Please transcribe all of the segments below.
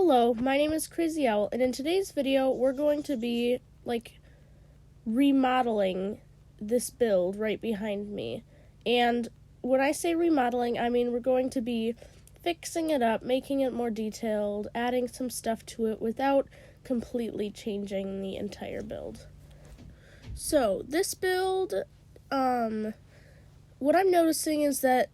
Hello, my name is Crazy Owl, and in today's video, we're going to be, remodeling this build right behind me. And when I say remodeling, I mean we're going to be fixing it up, making it more detailed, adding some stuff to it without completely changing the entire build. So, this build, what I'm noticing is that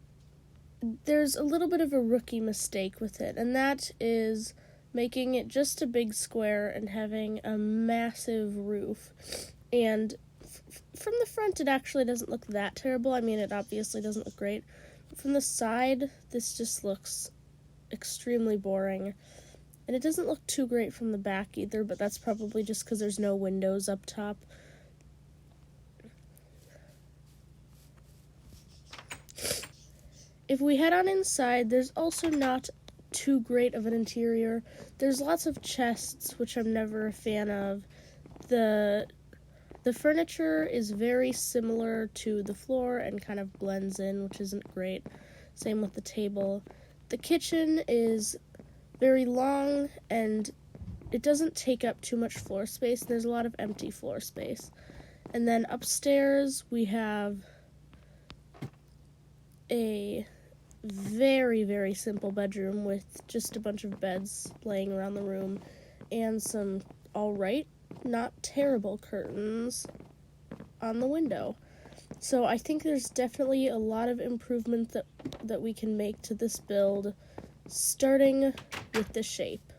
there's a little bit of a rookie mistake with it, and that is making it just a big square and having a massive roof. And from the front, it actually doesn't look that terrible. I mean, it obviously doesn't look great. But from the side, this just looks extremely boring. And it doesn't look too great from the back either, but that's probably just because there's no windows up top. If we head on inside, there's also not too great of an interior. There's lots of chests, which I'm never a fan of. The furniture is very similar to the floor and kind of blends in, which isn't great. Same with the table. The kitchen is very long, and it doesn't take up too much floor space. There's a lot of empty floor space. And then upstairs, we have a very, very simple bedroom with just a bunch of beds laying around the room and some alright, not terrible curtains on the window. So I think there's definitely a lot of improvement that we can make to this build, starting with the shape.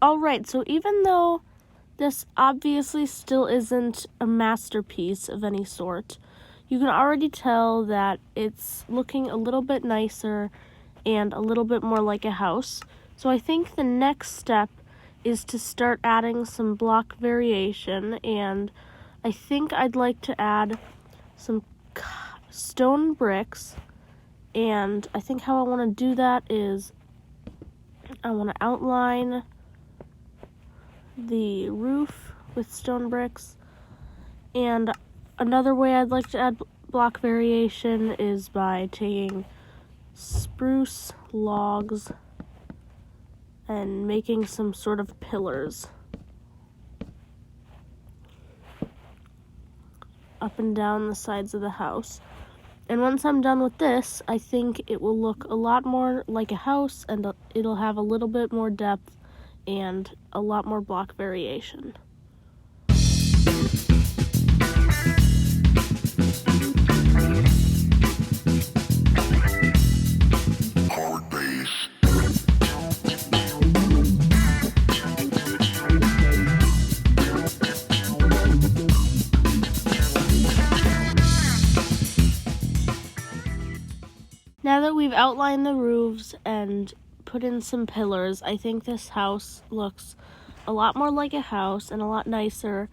Alright, so even though this obviously still isn't a masterpiece of any sort, you can already tell that it's looking a little bit nicer and a little bit more like a house. So I think the next step is to start adding some block variation, and I think I'd like to add some stone bricks, and I think how I want to do that is I want to outline the roof with stone bricks, and another way I'd like to add block variation is by taking spruce logs and making some sort of pillars up and down the sides of the house. And once I'm done with this, I think it will look a lot more like a house, and it'll have a little bit more depth and a lot more block variation. Now that we've outlined the roofs and put in some pillars, I think this house looks a lot more like a house and a lot nicer,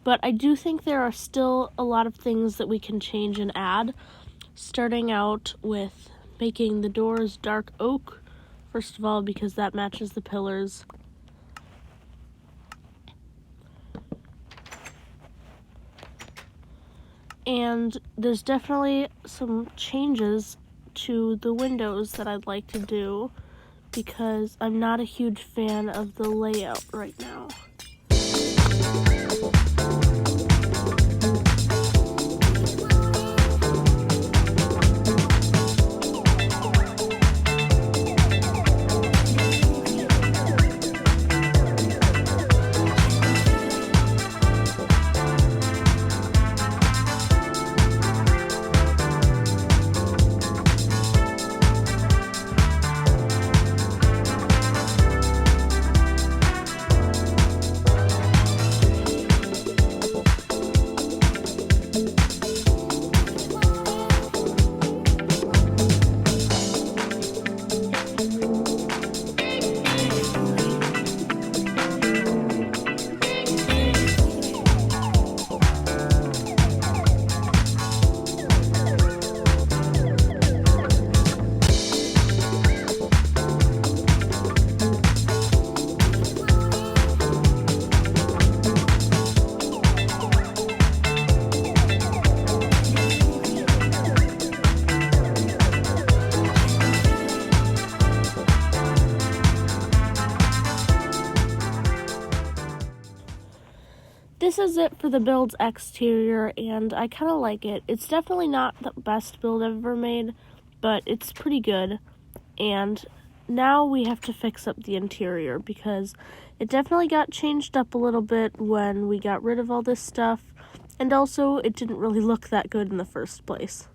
but I do think there are still a lot of things that we can change and add, starting out with making the doors dark oak, first of all, because that matches the pillars. And there's definitely some changes to the windows that I'd like to do, because I'm not a huge fan of the layout right now. this is it for the build's exterior, and I kind of like it. It's definitely not the best build I've ever made, but it's pretty good. And now we have to fix up the interior because it definitely got changed up a little bit when we got rid of all this stuff, and also it didn't really look that good in the first place.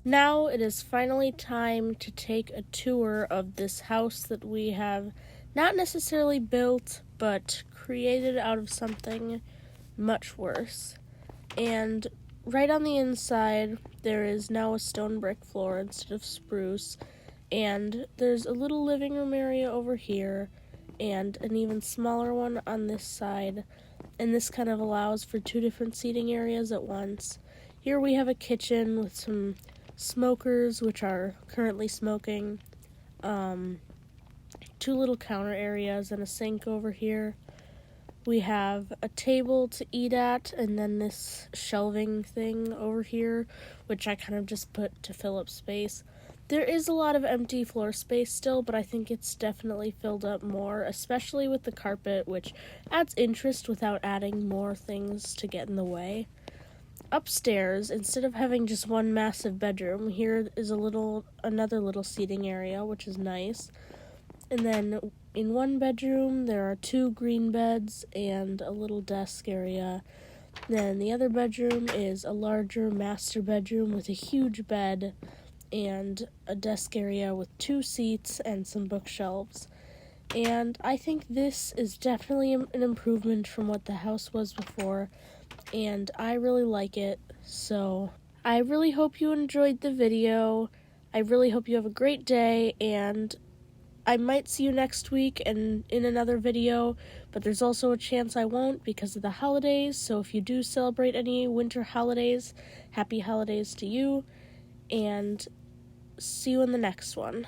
Now it is finally time to take a tour of this house that we have not necessarily built, but created out of something much worse. And right on the inside, there is now a stone brick floor instead of spruce, and there's a little living room area over here, and an even smaller one on this side, and this kind of allows for two different seating areas at once. Here we have a kitchen with some smokers, which are currently smoking, two little counter areas, and a sink over here. We have a table to eat at, and then this shelving thing over here, which I kind of just put to fill up space. There is a lot of empty floor space still, but I think it's definitely filled up more, especially with the carpet, which adds interest without adding more things to get in the way. Upstairs, instead of having just one massive bedroom, here is another little seating area, which is nice. And then in one bedroom, there are two green beds and a little desk area. Then the other bedroom is a larger master bedroom with a huge bed and a desk area with two seats and some bookshelves. And I think this is definitely an improvement from what the house was before, and I really like it. So I really hope you enjoyed the video. I really hope you have a great day, and I might see you next week and in another video, but there's also a chance I won't because of the holidays. So if you do celebrate any winter holidays, happy holidays to you, and see you in the next one.